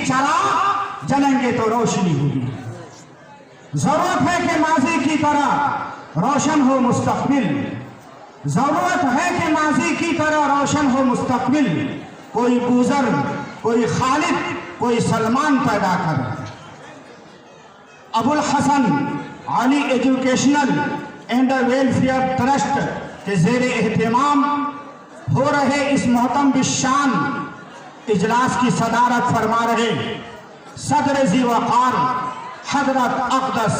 चराग जलेंगे तो रोशनी होगी। जरूरत है कि माजी की तरह रोशन हो मुस्तकबिल, जरूरत है कि माजी की तरह रोशन हो मुस्तकबिल। कोई गुजर, कोई खालिद, कोई सलमान पैदा कर। Abul Hasan Ali educational and welfare trust के ज़ेर एहतमाम हो रहे इस मोहतम बिशान इजलास की सदारत फरमा रहे सदर ज़ी वक़ार हज़रत अक़दस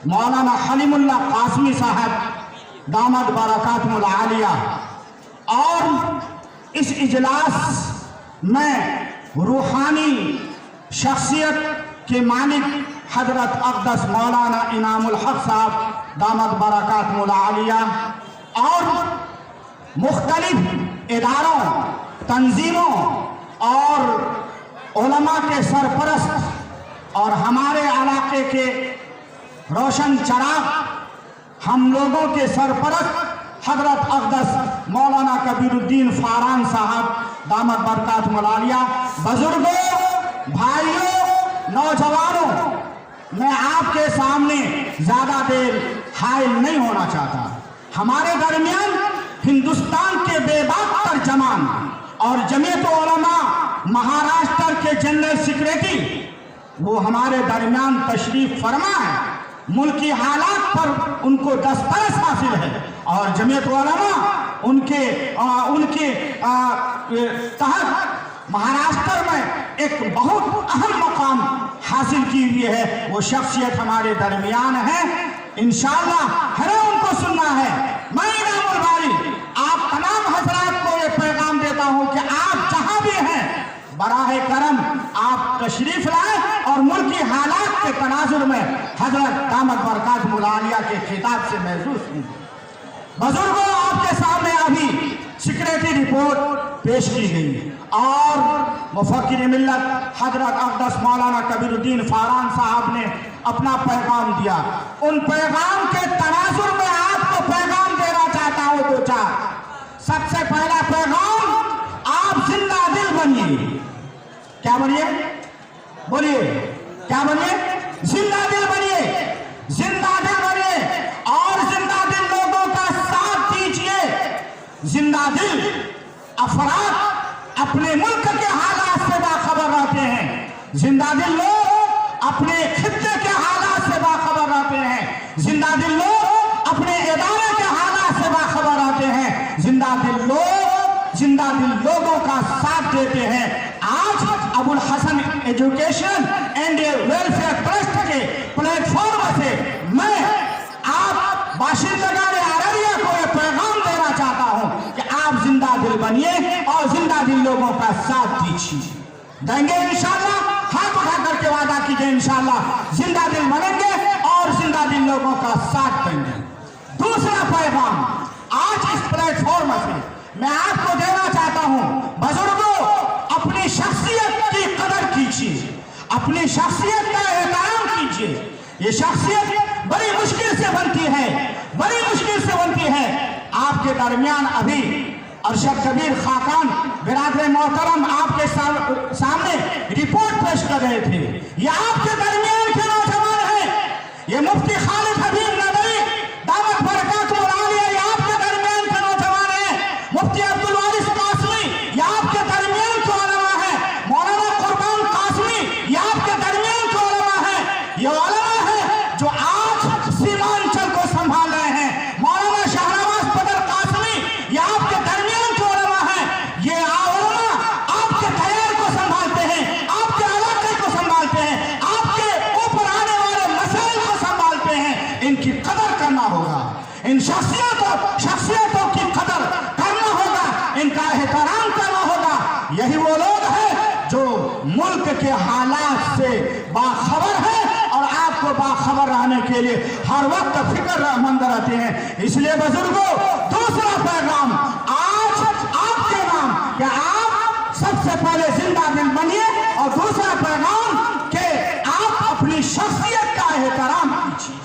मौलाना हलीमुल्लाह कासमी साहब दामद बरकातुहुल आलिया, और इस इजलास में रूहानी शख्सियत के मालिक हज़रत अक़दस मौलाना इनामुल हक साहब दामद बरकातुहुल आलिया, और मुख्तलिफ इदारों, तंजीमों और उलमा के सरपरस्त और हमारे इलाके के रोशन चराग हम लोगों के सरपरस्त हज़रत अक़दस मौलाना कबीरुद्दीन फारान साहब दामद बरकातुहुल आलिया, बुजुर्गों, भाइयों, नौजवानों, मैं आपके सामने ज़्यादा देर हाइल नहीं होना चाहता। हमारे दरमियान हिंदुस्तान के बेबाक तर्जमान और जमीयत उलमा महाराष्ट्र के जनरल सेक्रेटरी वो हमारे दरमियान तशरीफ फरमा है। मुल्की हालात पर उनको दस्तरस हासिल है और जमीयत उलमा उनके तहत महाराष्ट्र में एक बहुत अहम मकाम हासिल की हुई है। वो शख्सियत हमारे दरमियान है, इंशाअल्लाह हमें उनको सुनना है। मैं इनामुल बारी आप तमाम हजरात को ये पैगाम देता हूँ कि आप जहाँ भी हैं बराह करम आप तशरीफ लाएं और मुल्की हालात के तनाजुर में हजरत दामद बरकातुहुल आलिया के खिताब से महसूस हुई। बुजुर्गों, आपके सामने अभी सिक्रेटरी रिपोर्ट पेश की गई और मुफक्किर मिल्लत हजरत अक़दस मौलाना कबीरुद्दीन फारान साहब ने अपना पैगाम दिया। उन पैगाम के तनाजुर में आपको पैगाम देना चाहता हूँ दो चार। सबसे पहला पैगाम, आप जिंदा दिल बनिए। क्या बनिए? बोलिए, क्या बनिए? जिंदा दिल बनिए, जिंदा दिल बनिए और जिंदा दिल लोगों का साथ दीजिए। जिंदा दिल अफराद अपने मुल्क के हालात से बाखबर रहते हैं। जिंदा दिल लोग अपने खित्ते के हालात से बाखबर रहते हैं। जिंदा दिल लोग अपने इदारे के हालात से बाखबर रहते हैं। जिंदा दिल लोगों का साथ देते हैं। आज Abul Hasan education and welfare trust के प्लेटफॉर्म से मैं आप बाशिंदगान अररिया को ये पैगाम देना चाहता हूं कि आप जिंदा दिल बनिए और जिंदा दिल लोगों का साथ दीजिए। देंगे इंशाअल्लाह, हाथ उठा करके वादा कीजिए इंशाअल्लाह जिंदा दिल बनेंगे और जिंदा दिल लोगों का साथ देंगे। दूसरा पैगाम आज इस प्लेटफॉर्म से मैं आपको देना चाहता हूं, बुजुर्गों, अपनी शख्सियत की कदर कीजिए, अपनी शख्सियत का एहतराम कीजिए। ये शख्सियत बड़ी मुश्किल से बनती है, बड़ी मुश्किल से बनती है। आपके दरमियान अभी अरशद कबीर खाकान बिरादर मोहतरम आपके सामने रिपोर्ट पेश कर रहे थे। ये आपके दरमियान के नौजवान हैं, ये मुफ्ती खालिद हबीब नदवी दामद बरकातुहुल आलिया, ये आपके दरमियान के नौजवान हैं। मुफ्ती अब्दुल वारिस कासमी, ये आपके दरमियान के उलमा हैं। मौलाना कुर्बान कासमी, ये आपके दरमियान के उलमा हैं। ये उलमा है जो आज सीमांचल को संभाल रहे हैं। मौलाना शाहनवाज बदर कासमी, ये आपके दरमियान के उलमा हैं। ये उलमा आपके तैयार को संभालते हैं, आपके इलाके को संभालते हैं, आपके ऊपर आने वाले मसाइल को संभालते हैं। इनकी कदर करना होगा, इन शख्सियतों की कदर करना होगा, इनका एहतराम करना होगा। यही वो लोग हैं जो मुल्क के हालात से बाखबर है और आपको बाखबर रहने के लिए हर वक्त फिक्रमंद रहते हैं। इसलिए बुजुर्गों, दूसरा पैगाम आज आपके नाम कि आप सबसे पहले जिंदा दिल बनिए और दूसरा पैगाम कि आप अपनी शख्सियत का एहतराम कीजिए।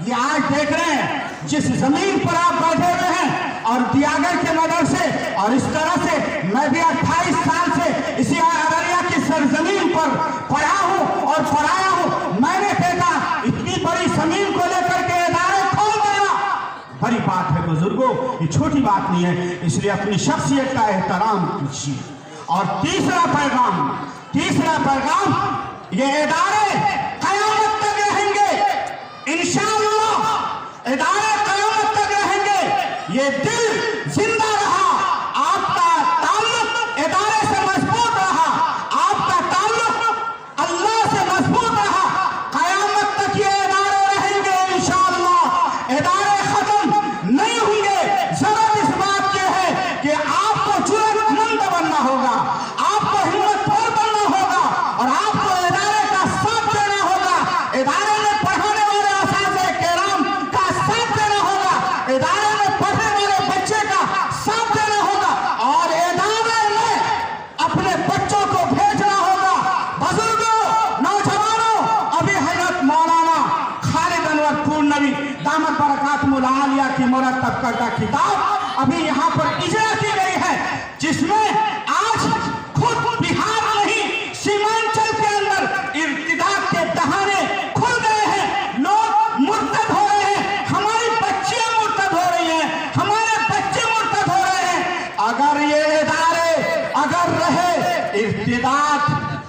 ये आज देख रहे हैं जिस जमीन पर आप बैठे हुए हैं और दियागर के मदरसे और इस तरह से मैं भी 28 साल से इसी अररिया की सरजमीन पर बड़ी बात है बुजुर्गों, ये छोटी बात नहीं है, इसलिए अपनी शख्सियत का एहतराम कीजिए। और तीसरा पैगाम, ये इदारे क़यामत तक रहेंगे इंशाअल्लाह, इदारे क़यामत तक रहेंगे। ये दिल जिंदा रहा, आपका ताल्लुक इदारे से मजबूत रहा, आपका ताल्लुक अल्लाह से मजबूत रहा, क़यामत तक ये इदारे रहेंगे इंशाअल्लाह। इदारे खत्म नहीं होंगे। जरूरत इस बात की है कि आपको जुर्अतमंद बनना होगा, आपको हिम्मतवान बनना होगा और आपको इदारे का साथ देना होगा, इदारे में पढ़ाने वाले असातिज़े किराम का साथ देना होगा, इदारे में पढ़ने वाले बच्चे का साथ देना होगा और इदारे में अपने बच्चों को भेजना होगा। बुजुर्गों, नौजवानों, अभी हजरत मौलाना खालिद अनवर पूर्णवी दामत बरकातुहुल आलिया की मुरत्तब करदा किताब अभी यहाँ पर इजरा की गई है, जिसमें आज खुद बिहार नहीं सीमांचल के अंदर इर्तिदाद के दहाने खुल गए हैं, लोग मुर्तद हो रहे हैं, हमारी बच्चियां मुर्तद हो रही हैं, हमारे बच्चे मुर्तद हो रहे हैं। अगर ये इदारे अगर रहे, इर्तिदाद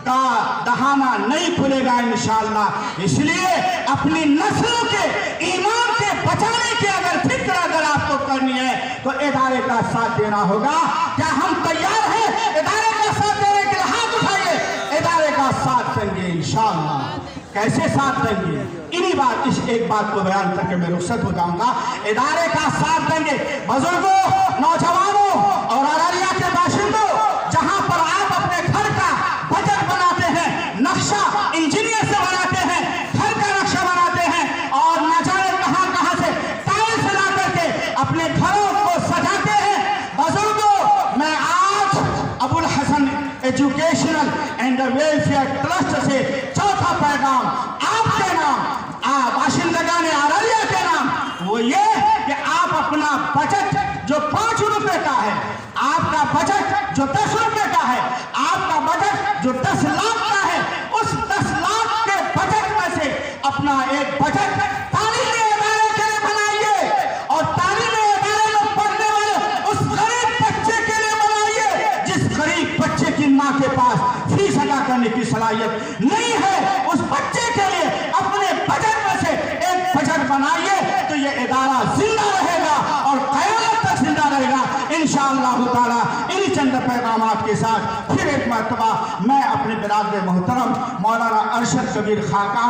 का दहाना नहीं खुलेगा इंशाअल्लाह। इसलिए अपनी नस्लों के ईमान के बचाने की अगर फिक्र अगर आपको करनी है तो इदारे का साथ देना होगा। क्या हम तैयार हैं इदारे का साथ देने के लिए? हाथ उठाइए। इदारे का साथ देंगे इंशाअल्लाह। कैसे साथ देंगे? इस एक बात को बयान करके मैं रुखसत हो जाऊंगा। इदारे का साथ देंगे बुजुर्गों, नौजवानों और अररिया के बाशिंदों, जहां पर आप अपने घर का बजट बनाते हैं, नक्शा इंजीनियर से बनाते हैं, घर का नक्शा बनाते हैं और न जाने कहां कहां से टाइल्स ला करके अपने घरों को सजाते हैं। बुजुर्गों, मैं आज Abul Hasan educational and welfare trust से चौथा पैगाम आपके नाम, बाशिंदगान अररिया के नाम, वो ये कि आप अपना बजट जो 5 रुपए का है, आपका बजट जो 10 रुपए का है, आपका बजट जो 10 लाख का है, उस 10 लाख के बजट में से अपना एक बजट तालीमी इदारे के लिए बनाइए और तालीमी इदारे में पढ़ने वाले उस गरीब बच्चे के लिए बनाइए जिस गरीब बच्चे की माँ के पास फीस अदा करने की सलाहियत नहीं है। उस बच्चे के लिए अपने बजट में से एक बजट बनाइए तो ये इदारा जिंदा रहेगा और क़यामत तक जिंदा रहेगा इंशाअल्लाह ताला। इन्हीं चंद पैगामात के साथ फिर एक मरतबा मैं अपने बिरादर मोहतरम मौलाना अरशद कबीर खाका